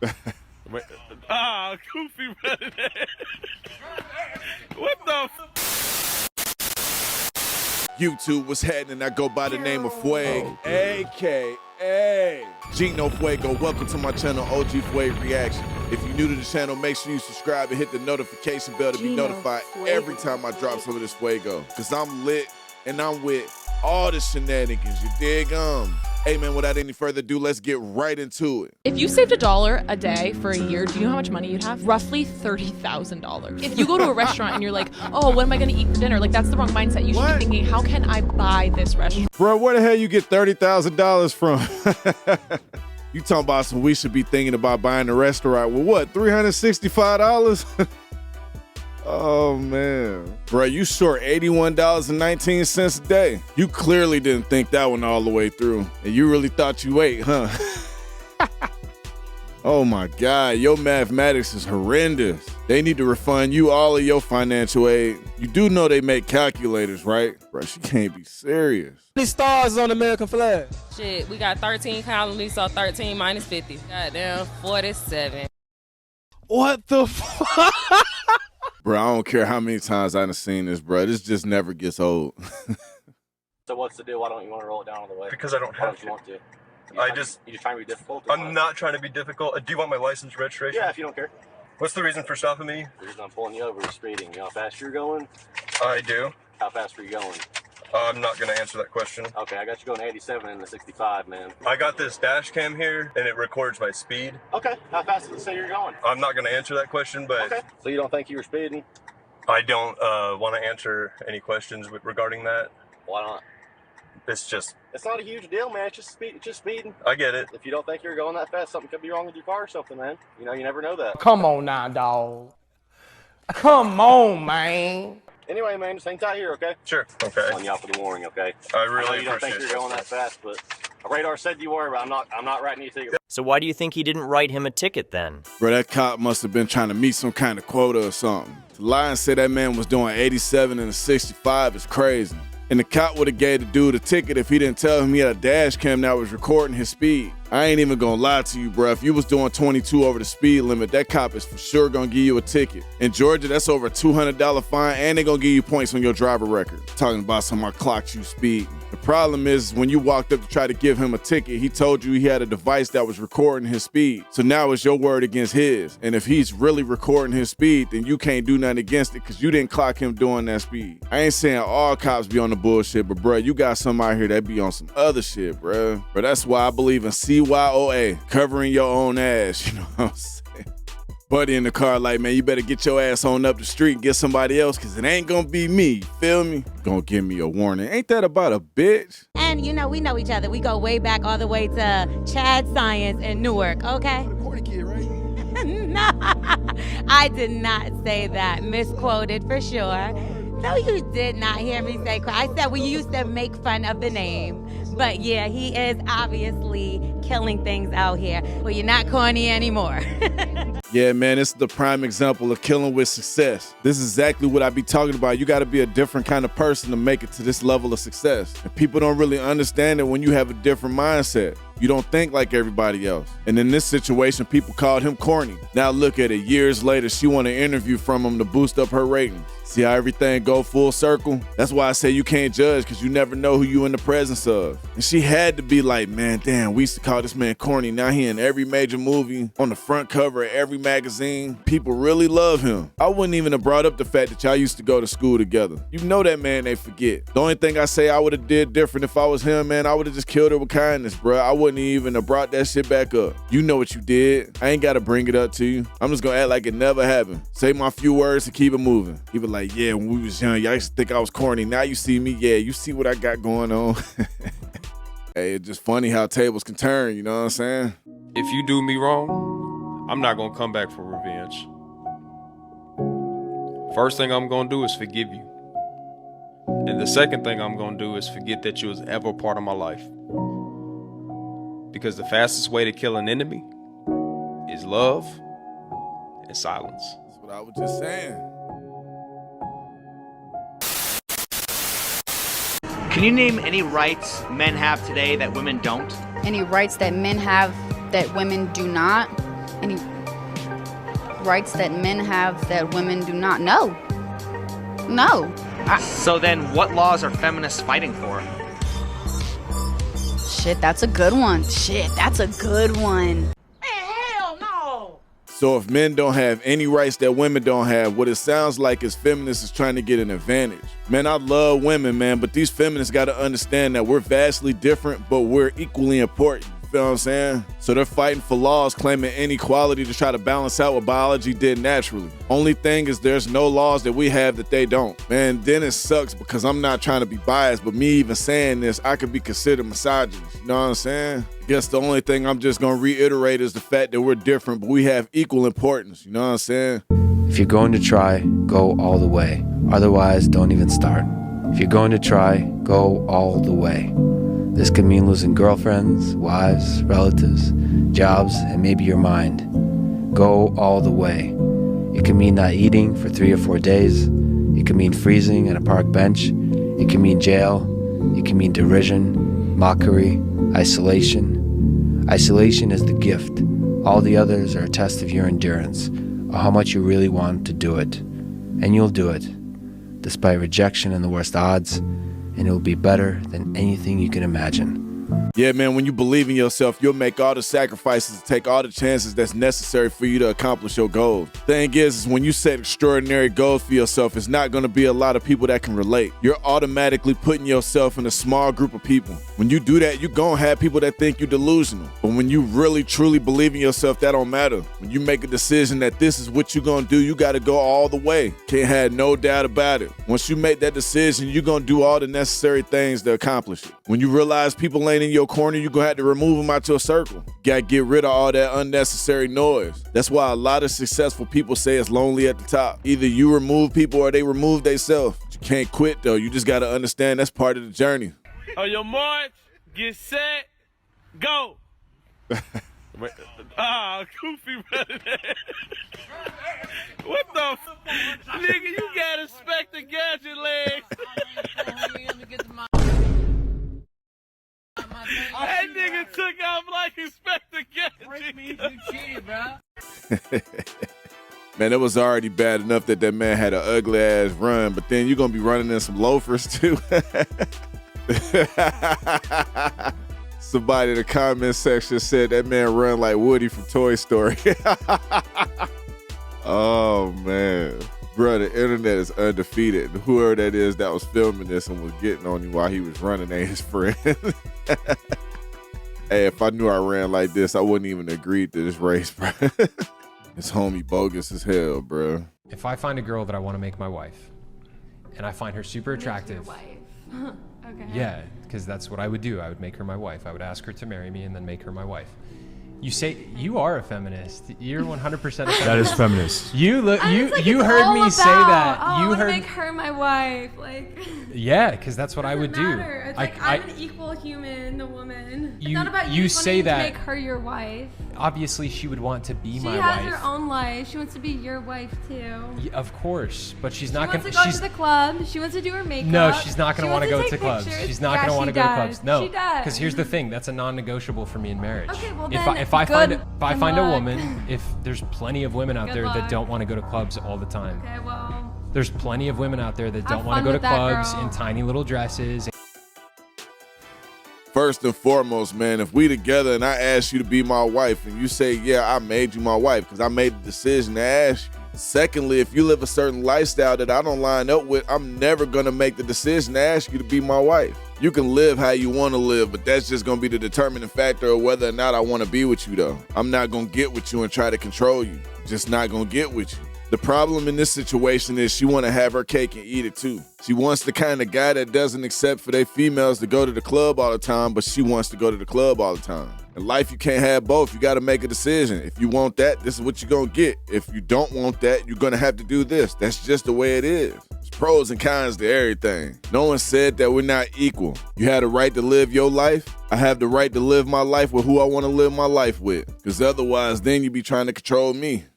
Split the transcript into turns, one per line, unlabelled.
Wait, Goofy running there. What the
YouTube, what's happening? I go by the name of Fuego, a.k.a. Gino Fuego. Welcome to my channel, OG Fuego Reaction. If you're new to the channel, make sure you subscribe and hit the notification bell to be notified every time I drop some of this Fuego. Because I'm lit and I'm with all the shenanigans, you dig? Hey man, without any further ado, let's get right into it.
If you saved $1 a day for a year, do you know how much money you'd have? Roughly $30,000. If you go to a restaurant and you're like, oh, what am I gonna eat for dinner? Like, that's the wrong mindset. You should be thinking, how can I buy this restaurant?
Bro, where the hell you get $30,000 from? You talking about some we should be thinking about buying a restaurant with what, $365? Oh man. Bro, you short $81.19 a day. You clearly didn't think that one all the way through. And you really thought you ate, huh? Oh my God, your mathematics is horrendous. They need to refund you all of your financial aid. You do know they make calculators, right? Bro, she can't be serious.
How many stars on the American flag?
Shit, we got 13 colonies, so 13 minus 50. Goddamn, 47.
What the fuck?
Bro, I don't care how many times I've seen this, bro. This just never gets old.
So what's the deal? Why don't you want to roll it down all the way?
Because I don't have to.
You want to?
You
just trying to be difficult?
I'm not trying to be difficult. Do you want my license registration?
Yeah, if you don't care.
What's the reason for stopping me?
The reason I'm pulling you over is speeding. You know how fast you're going?
I do.
How fast were you going?
I'm not going to answer that question.
Okay, I got you going 87 in the 65, man.
I got this dash cam here, and it records my speed.
Okay, how fast does it say you're going?
I'm not going to answer that question, but...
Okay, so you don't think you were speeding?
I don't want to answer any questions regarding that.
Why not?
It's
not a huge deal, man. It's just speeding.
I get it.
If you don't think you're going that fast, something could be wrong with your car or something, man. You know, you never know that.
Come on now, dog. Come on, man.
Anyway, man, just hang tight here, okay?
Sure. Okay.
I'm you out for the warning, okay?
I really
know you don't think
appreciate
you're going that fast, but radar said you were, but I'm not writing you a ticket.
So why do you think he didn't write him a ticket then?
Bro, that cop must have been trying to meet some kind of quota or something. To lie and say that man was doing 87 and a 65 is crazy. And the cop would have gave the dude a ticket if he didn't tell him he had a dash cam that was recording his speed. I ain't even gonna lie to you, bro. If you was doing 22 over the speed limit, that cop is for sure gonna give you a ticket. In Georgia, that's over a $200 fine, and they gonna give you points on your driver record. Talking about some I clocked you speed. The problem is when you walked up to try to give him a ticket, he told you he had a device that was recording his speed. So now it's your word against his. And if he's really recording his speed, then you can't do nothing against it because you didn't clock him doing that speed. I ain't saying all cops be on the bullshit, but bro, you got some out here that be on some other shit, bro. But that's why I believe in CYOA, covering your own ass, you know what I'm saying? Buddy in the car like, man, you better get your ass on up the street and get somebody else, because it ain't gonna be me, feel me? Gonna give me a warning. Ain't that about a bitch?
And, you know, we know each other. We go way back all the way to Chad Science in Newark, okay?
The corny kid, right?
No, I did not say that. Misquoted for sure. No, you did not hear me say, I said we used to make fun of the name. But yeah, he is obviously killing things out here. Well, you're not corny anymore.
Yeah, man, it's the prime example of killing with success. This is exactly what I be talking about. You gotta be a different kind of person to make it to this level of success. And people don't really understand it when you have a different mindset. You don't think like everybody else. And in this situation, people called him corny. Now look at it, years later, she want an interview from him to boost up her ratings. See how everything go full circle? That's why I say you can't judge, because you never know who you in the presence of. And she had to be like, man, damn, we used to call this man corny. Now he in every major movie, on the front cover of every magazine. People really love him. I wouldn't even have brought up the fact that y'all used to go to school together. You know that man they forget. The only thing I say I would have did different if I was him, man, I would have just killed her with kindness, bro. I wouldn't even have brought that shit back up. You know what you did. I ain't gotta bring it up to you. I'm just gonna act like it never happened. Say my few words and keep it moving. Keep it like, yeah, when we was young, y'all used to think I was corny. Now you see me, yeah, you see what I got going on. Hey, it's just funny how tables can turn, you know what I'm saying?
If you do me wrong, I'm not gonna come back for revenge. First thing I'm gonna do is forgive you. And the second thing I'm gonna do is forget that you was ever part of my life. Because the fastest way to kill an enemy is love and silence.
That's what I was just saying.
Can you name any rights men have today that women don't?
Any rights that men have that women do not? Any rights that men have that women do not. No.
So then what laws are feminists fighting for?
Shit, that's a good one.
So if men don't have any rights that women don't have, what it sounds like is feminists is trying to get an advantage. Man, I love women, man, but these feminists got to understand that we're vastly different, but we're equally important. You feel what I'm saying? So they're fighting for laws claiming inequality to try to balance out what biology did naturally. Only thing is there's no laws that we have that they don't. Man, then it sucks because I'm not trying to be biased, but me even saying this, I could be considered misogynist. You know what I'm saying? I guess the only thing I'm just going to reiterate is the fact that we're different, but we have equal importance. You know what I'm saying?
If you're going to try, go all the way. Otherwise, don't even start. If you're going to try, go all the way. This could mean losing girlfriends, wives, relatives, jobs, and maybe your mind. Go all the way. It could mean not eating for 3 or 4 days. It could mean freezing at a park bench. It could mean jail. It can mean derision, mockery, isolation. Isolation is the gift. All the others are a test of your endurance, or how much you really want to do it. And you'll do it, despite rejection and the worst odds, and it will be better than anything you can imagine.
Yeah, man, when you believe in yourself, you'll make all the sacrifices, take all the chances that's necessary for you to accomplish your goals. Thing is when you set extraordinary goals for yourself, it's not going to be a lot of people that can relate. You're automatically putting yourself in a small group of people. When you do that, you're going to have people that think you're delusional. But when you really, truly believe in yourself, that don't matter. When you make a decision that this is what you're going to do, you got to go all the way. Can't have no doubt about it. Once you make that decision, you're going to do all the necessary things to accomplish it. When you realize people ain't in your corner, you're going to have to remove them out your circle. You got to get rid of all that unnecessary noise. That's why a lot of successful people say it's lonely at the top. Either you remove people or they remove themselves. You can't quit though. You just got to understand that's part of the journey.
On your march, get set, go. Goofy running there. What the nigga, you gotta respect the gadget legs. That nigga took off like Inspector Gadget.
Man, it was already bad enough that man had an ugly ass run, but then you're gonna be running in some loafers too. Somebody in the comment section said that man run like Woody from Toy Story. Oh man. Bro, the internet is undefeated. And whoever that is that was filming this and was getting on you while he was running ain't his friend. Hey, if I knew I ran like this, I wouldn't even agree to this race, bro. This homie bogus as hell, bro.
If I find a girl that I want to make my wife, and I find her super attractive.
Okay.
Yeah, because that's what I would do. I would make her my wife. I would ask her to marry me and then make her my wife. You say you are a feminist. You're 100% a feminist.
That is feminist.
You look.
Like,
you heard me say that.
Oh,
You
I want to
heard.
make her my wife. Like.
Yeah, because that's what I would do.
It's like I'm an equal human, a woman. It's
You-
not about
you
you
say
wanting
that-
to make her your wife.
Obviously, she would want to be
She
my
has
wife.
her own life. She wants to be your wife too.
Yeah, of course, but she's
She
not
wants
gonna.
to go
She's
to the club. She wants to do her makeup.
no, she's not gonna
She
want to
wants
go to
take
clubs.
pictures.
She's not
Yeah,
gonna want to
she
go to
does.
clubs. No,
She does.
because here's the thing: that's a non-negotiable for me in marriage.
Okay, well
if
then,
if I find
good
a
luck.
woman, if there's plenty of women out
Good
there
luck.
that don't want to go to clubs all the time.
Okay, well.
There's plenty of women out there that
Have
don't want to
fun
go to
with that,
clubs
girl.
in tiny little dresses.
First and foremost, man, if we together and I ask you to be my wife and you say, yeah, I made you my wife because I made the decision to ask you. Secondly, if you live a certain lifestyle that I don't line up with, I'm never going to make the decision to ask you to be my wife. You can live how you want to live, but that's just going to be the determining factor of whether or not I want to be with you, though. I'm not going to get with you and try to control you. Just not going to get with you. The problem in this situation is she want to have her cake and eat it too. She wants the kind of guy that doesn't accept for their females to go to the club all the time, but she wants to go to the club all the time. In life, you can't have both. You got to make a decision. If you want that, this is what you're going to get. If you don't want that, you're going to have to do this. That's just the way it is. There's pros and cons to everything. No one said that we're not equal. You had a right to live your life. I have the right to live my life with who I want to live my life with. Because otherwise, then you be trying to control me.